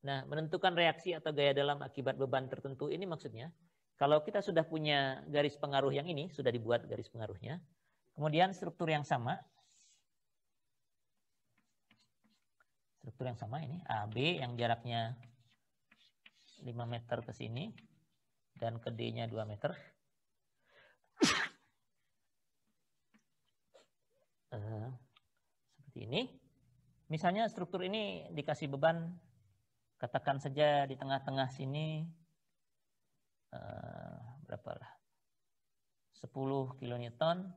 Nah, menentukan reaksi atau gaya dalam akibat beban tertentu ini maksudnya, kalau kita sudah punya garis pengaruh yang ini, sudah dibuat garis pengaruhnya, kemudian struktur yang sama ini, AB yang jaraknya 5 meter ke sini, dan ke D-nya 2 meter. Seperti ini. Misalnya struktur ini dikasih beban, katakan saja di tengah-tengah sini, berapa lah? 10 kilonewton.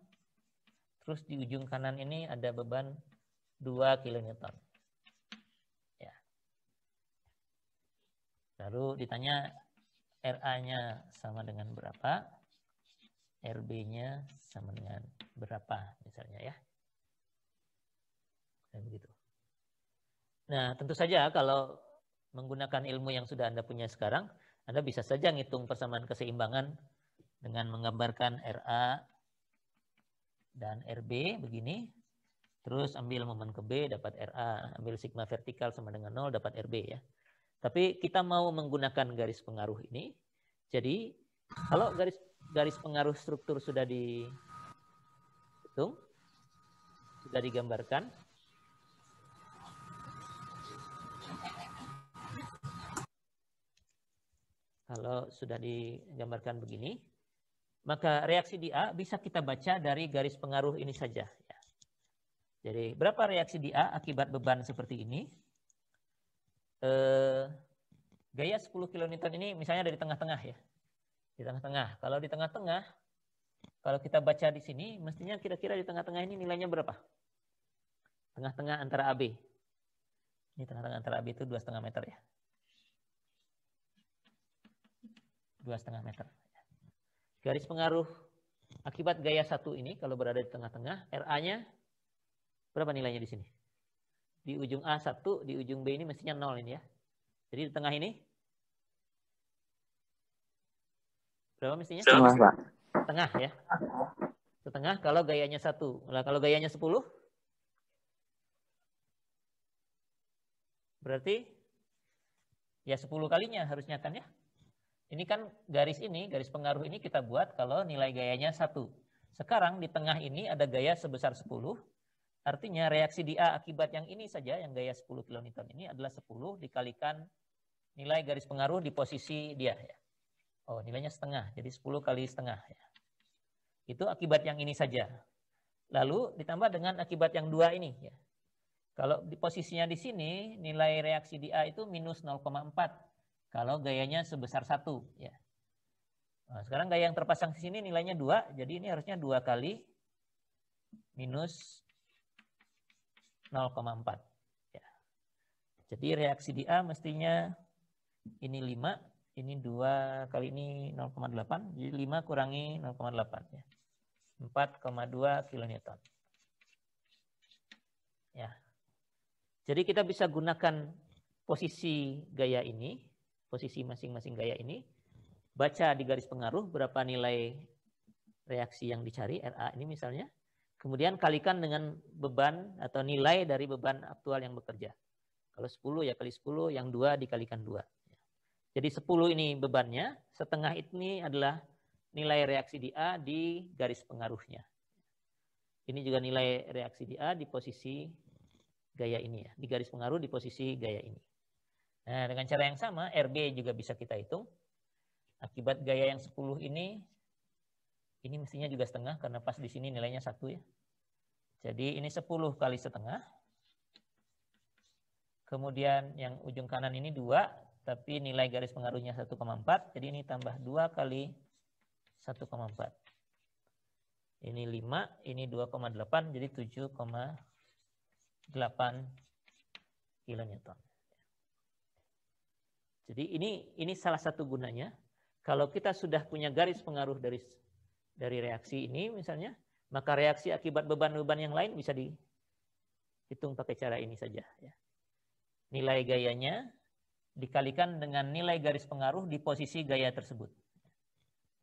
Terus di ujung kanan ini ada beban 2 kilonewton. Ya. Lalu ditanya RA-nya sama dengan berapa, RB-nya sama dengan berapa misalnya ya. Dan begitu. Nah, tentu saja kalau menggunakan ilmu yang sudah Anda punya sekarang, Anda bisa saja ngitung persamaan keseimbangan dengan menggambarkan RA dan RB begini. Terus ambil momen ke B dapat RA, ambil sigma vertikal sama dengan 0 dapat RB ya. Tapi kita mau menggunakan garis pengaruh ini. Jadi kalau garis pengaruh struktur sudah dihitung, sudah digambarkan. Kalau sudah digambarkan begini, maka reaksi di A bisa kita baca dari garis pengaruh ini saja. Ya. Jadi berapa reaksi di A akibat beban seperti ini? Gaya 10 kilonewton ini misalnya dari tengah-tengah ya. Di tengah-tengah. Kalau di tengah-tengah, kalau kita baca di sini, mestinya kira-kira di tengah-tengah ini nilainya berapa? Tengah-tengah antara AB. Ini tengah-tengah antara AB itu 2,5 meter ya. 2,5 meter. Garis pengaruh akibat gaya 1 ini kalau berada di tengah-tengah, RA-nya berapa nilainya di sini? Di ujung A 1, di ujung B ini mestinya 0 ini ya. Jadi di tengah ini berapa mestinya? Setengah, Pak. Tengah ya. Setengah kalau gayanya 1. Nah, kalau gayanya 10 berarti ya 10 kalinya harusnya kan ya. Ini kan garis pengaruh ini kita buat kalau nilai gayanya 1. Sekarang di tengah ini ada gaya sebesar 10. Artinya reaksi di A akibat yang ini saja, yang gaya 10 kilonewton ini adalah 10 dikalikan nilai garis pengaruh di posisi dia ya. Oh, nilainya setengah, jadi 10 kali setengah ya. Itu akibat yang ini saja. Lalu ditambah dengan akibat yang 2 ini ya. Kalau di posisinya di sini nilai reaksi di A itu minus 0,4 kalau gayanya sebesar 1 ya. Nah, sekarang gaya yang terpasang di sini nilainya 2, jadi ini harusnya 2 kali minus 0,4 ya. Jadi reaksi di A mestinya ini 5, ini 2 kali ini 0,8, jadi 5 kurangi 0,8 ya. 4,2 kilonewton. Ya. Jadi kita bisa gunakan posisi gaya ini, posisi masing-masing gaya ini, baca di garis pengaruh berapa nilai reaksi yang dicari, RA ini misalnya, kemudian kalikan dengan beban atau nilai dari beban aktual yang bekerja. Kalau 10 ya kali 10, yang 2 dikalikan 2. Jadi 10 ini bebannya, setengah ini adalah nilai reaksi di A di garis pengaruhnya. Ini juga nilai reaksi di A di posisi gaya ini ya, di garis pengaruh di posisi gaya ini. Nah, dengan cara yang sama, RB juga bisa kita hitung. Akibat gaya yang 10 ini mestinya juga setengah, karena pas di sini nilainya 1 ya. Jadi ini 10 kali setengah. Kemudian yang ujung kanan ini 2, tapi nilai garis pengaruhnya 1,4. Jadi ini tambah 2 kali 1,4. Ini 5, ini 2,8, jadi 7,8 kilonewton. Jadi ini salah satu gunanya. Kalau kita sudah punya garis pengaruh dari reaksi ini misalnya, maka reaksi akibat beban-beban yang lain bisa dihitung pakai cara ini saja. Ya. Nilai gayanya dikalikan dengan nilai garis pengaruh di posisi gaya tersebut.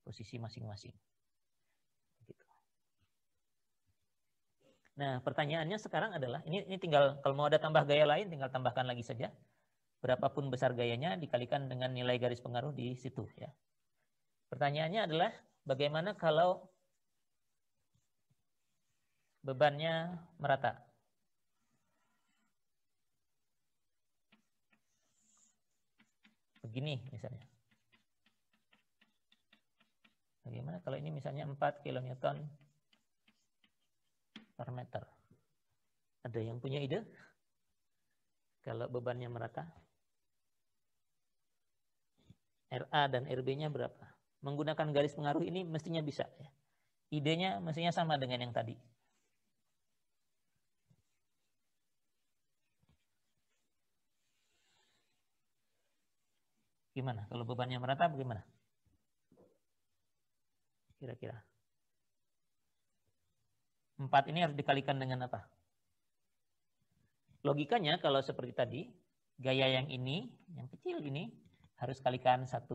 Posisi masing-masing. Gitu. Nah, pertanyaannya sekarang adalah, ini tinggal, kalau mau ada tambah gaya lain, tinggal tambahkan lagi saja. Berapapun besar gayanya dikalikan dengan nilai garis pengaruh di situ ya. Pertanyaannya adalah bagaimana kalau bebannya merata? Begini misalnya. Bagaimana kalau ini misalnya 4 kN per meter? Ada yang punya ide? Kalau bebannya merata? RA dan RB-nya berapa? Menggunakan garis pengaruh ini mestinya bisa. Ya. Idenya mestinya sama dengan yang tadi. Gimana? Kalau bebannya merata bagaimana? Kira-kira. 4 ini harus dikalikan dengan apa? Logikanya kalau seperti tadi, gaya yang ini, yang kecil ini, harus kalikan 1.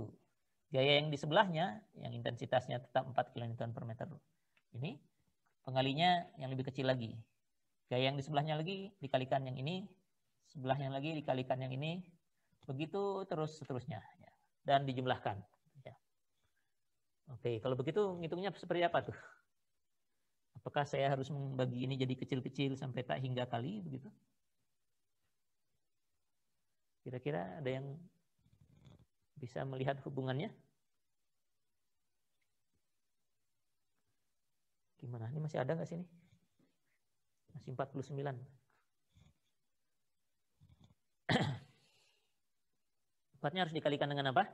Gaya yang di sebelahnya, yang intensitasnya tetap 4 kN per meter. Ini pengalinya yang lebih kecil lagi. Gaya yang di sebelahnya lagi dikalikan yang ini, sebelahnya lagi dikalikan yang ini, begitu terus seterusnya. Ya. Dan dijumlahkan. Ya. Oke, kalau begitu ngitungnya seperti apa tuh? Apakah saya harus membagi ini jadi kecil-kecil sampai tak hingga kali begitu? Kira-kira ada yang bisa melihat hubungannya? Gimana? Ini masih ada nggak sih ini? Masih 49. Empatnya harus dikalikan dengan apa?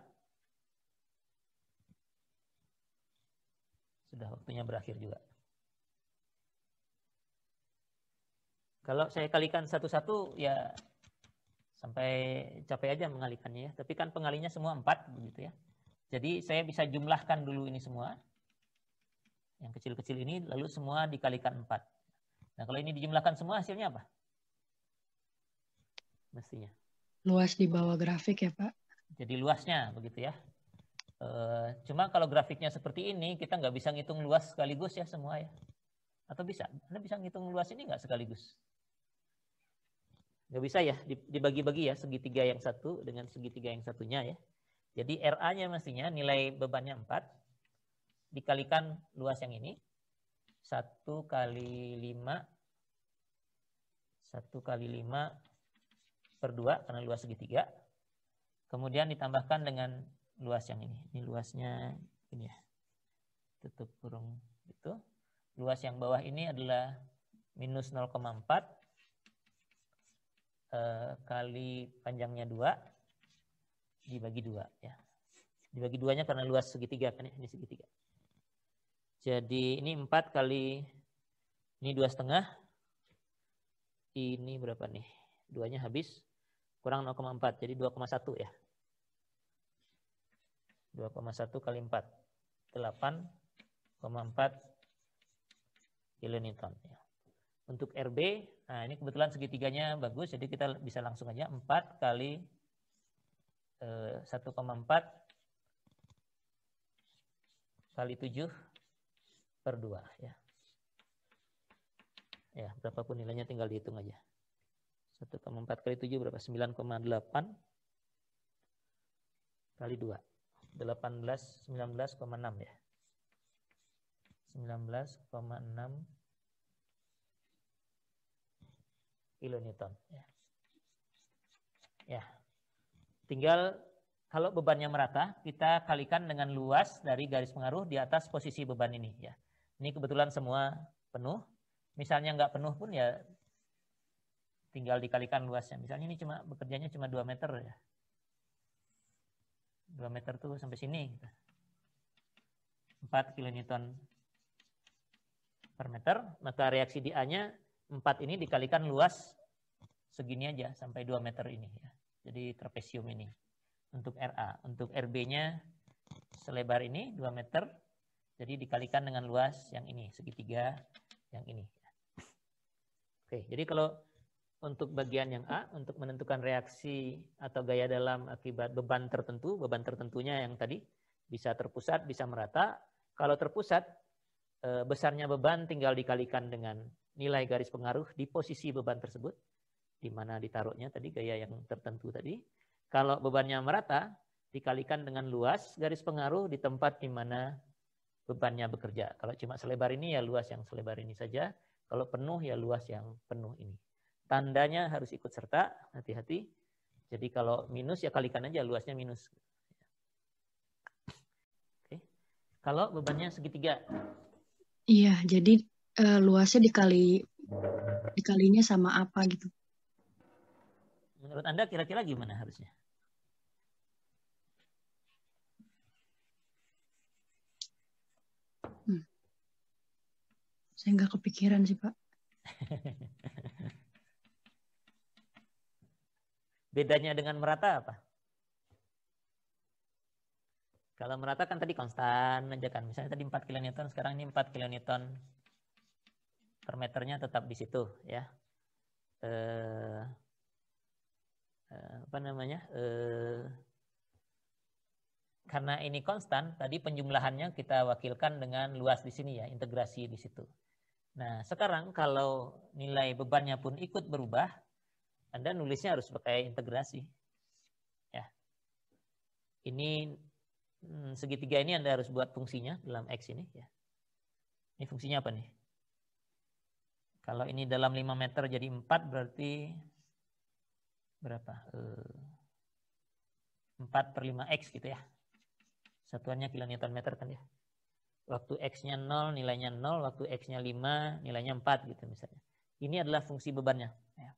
Sudah waktunya berakhir juga. Kalau saya kalikan satu-satu ya sampai capek aja mengalikannya ya. Tapi kan pengalinya semua 4 begitu ya. Jadi saya bisa jumlahkan dulu ini semua. Yang kecil-kecil ini lalu semua dikalikan 4. Nah kalau ini dijumlahkan semua hasilnya apa? Mestinya. Luas di bawah grafik ya Pak. Jadi luasnya begitu ya. Cuma kalau grafiknya seperti ini kita nggak bisa ngitung luas sekaligus ya semua ya. Atau bisa? Anda bisa ngitung luas ini nggak sekaligus? Nggak bisa ya, dibagi-bagi ya segitiga yang satu dengan segitiga yang satunya ya. Jadi RA-nya mestinya nilai bebannya 4 dikalikan luas yang ini 1 kali 5 per 2 karena luas segitiga. Kemudian ditambahkan dengan luas yang ini. Ini luasnya ini ya. Tutup kurung itu. Luas yang bawah ini adalah minus 0,4 kali panjangnya 2 dibagi 2 ya. Dibagi 2-nya karena luas segitiga kan ya, ini segitiga. Jadi ini 4 kali ini 2,5. Ini berapa nih? 2-nya habis kurang 0,4 jadi 2,1 ya. 2,1 kali 4 8,4 kilonewton ya. Untuk RB, nah ini kebetulan segitiganya bagus, jadi kita bisa langsung aja 4 kali 1,4 kali 7 per 2 ya. Ya, berapapun nilainya tinggal dihitung aja. 1,4 kali 7 berapa? 9,8 kali 2. 19,6 ya. 19,6 kilonewton ya. Ya. Tinggal kalau bebannya merata, kita kalikan dengan luas dari garis pengaruh di atas posisi beban ini ya. Ini kebetulan semua penuh. Misalnya nggak penuh pun ya tinggal dikalikan luasnya. Misalnya ini bekerjanya cuma 2 meter ya. 2 meter tuh sampai sini. 4 kilonewton per meter, maka reaksi di A-nya 4 ini dikalikan luas segini aja sampai 2 meter ini ya. Jadi trapesium ini untuk RA. Untuk RB-nya selebar ini 2 meter. Jadi dikalikan dengan luas yang ini, segitiga yang ini. Oke, jadi kalau untuk bagian yang A, untuk menentukan reaksi atau gaya dalam akibat beban tertentu, beban tertentunya yang tadi bisa terpusat, bisa merata. Kalau terpusat, besarnya beban tinggal dikalikan dengan nilai garis pengaruh di posisi beban tersebut, di mana ditaruhnya tadi gaya yang tertentu tadi. Kalau bebannya merata, dikalikan dengan luas garis pengaruh di tempat di mana bebannya bekerja. Kalau cuma selebar ini ya luas yang selebar ini saja. Kalau penuh ya luas yang penuh ini. Tandanya harus ikut serta, hati-hati. Jadi kalau minus ya kalikan aja luasnya minus. Oke. Kalau bebannya segitiga. Iya, jadi luasnya dikalinya sama apa gitu? Menurut Anda kira-kira gimana harusnya? Saya nggak kepikiran sih, Pak. Bedanya dengan merata apa? Kalau merata kan tadi konstan aja kan. Misalnya tadi 4 kN, sekarang ini 4 kN per meternya tetap di situ ya. Apa namanya? Karena ini konstan, tadi penjumlahannya kita wakilkan dengan luas di sini ya, integrasi di situ. Nah, sekarang kalau nilai bebannya pun ikut berubah, Anda nulisnya harus pakai integrasi. Ya. Ini segitiga ini Anda harus buat fungsinya dalam X ini ya. Ini fungsinya apa nih? Kalau ini dalam 5 meter jadi 4 berarti berapa? 4/5X gitu ya. Satuannya kilonewton meter kan ya. Waktu X-nya 0 nilainya 0, waktu X-nya 5 nilainya 4 gitu misalnya. Ini adalah fungsi bebannya. Ya.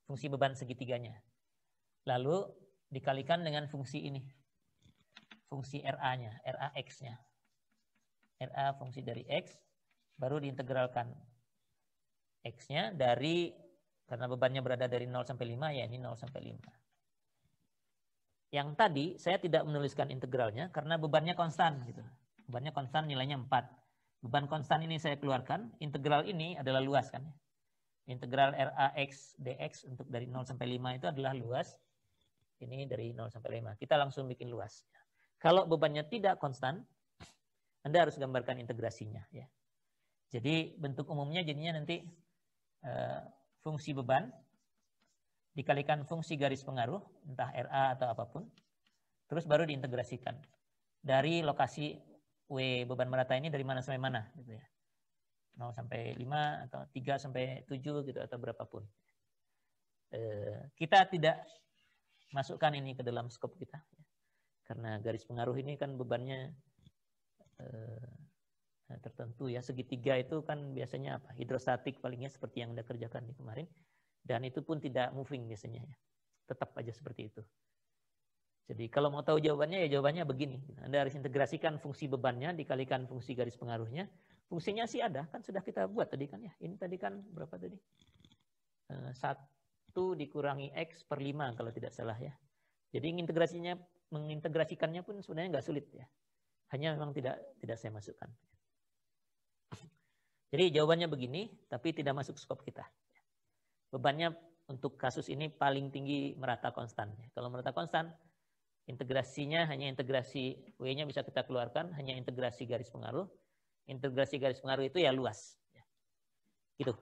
Fungsi beban segitiganya. Lalu dikalikan dengan fungsi ini. Fungsi RA-nya, RAX-nya. RA fungsi dari X, baru diintegralkan. X-nya dari, karena bebannya berada dari 0 sampai 5, ya ini 0 sampai 5. Yang tadi saya tidak menuliskan integralnya karena bebannya konstan gitu. Bebannya konstan nilainya 4. Beban konstan ini saya keluarkan, integral ini adalah luas kan. Integral RAX dx untuk dari 0 sampai 5 itu adalah luas. Ini dari 0 sampai 5. Kita langsung bikin luas. Kalau bebannya tidak konstan, Anda harus gambarkan integrasinya ya. Jadi bentuk umumnya jadinya nanti fungsi beban dikalikan fungsi garis pengaruh, entah RA atau apapun, terus baru diintegrasikan. Dari lokasi W beban merata ini dari mana sampai mana gitu ya. 0 sampai 5 atau 3 sampai 7 gitu atau berapapun. Kita tidak masukkan ini ke dalam skop kita. Karena garis pengaruh ini kan bebannya tertentu ya. Segitiga itu kan biasanya apa? Hidrostatik palingnya seperti yang Anda kerjakan di kemarin. Dan itu pun tidak moving biasanya ya. Tetap aja seperti itu. Jadi kalau mau tahu jawabannya ya jawabannya begini. Anda harus integrasikan fungsi bebannya dikalikan fungsi garis pengaruhnya. Fungsinya sih ada, kan sudah kita buat tadi kan ya. Ini tadi kan berapa tadi? 1 dikurangi X per 5 kalau tidak salah ya. Jadi mengintegrasikannya pun sebenarnya nggak sulit ya. Hanya memang tidak saya masukkan. Jadi jawabannya begini, tapi tidak masuk skop kita. Bebannya untuk kasus ini paling tinggi merata konstan. Kalau merata konstan, integrasinya hanya integrasi W-nya bisa kita keluarkan, hanya integrasi garis pengaruh. Integrasi garis pengaruh itu ya luas. Gitu.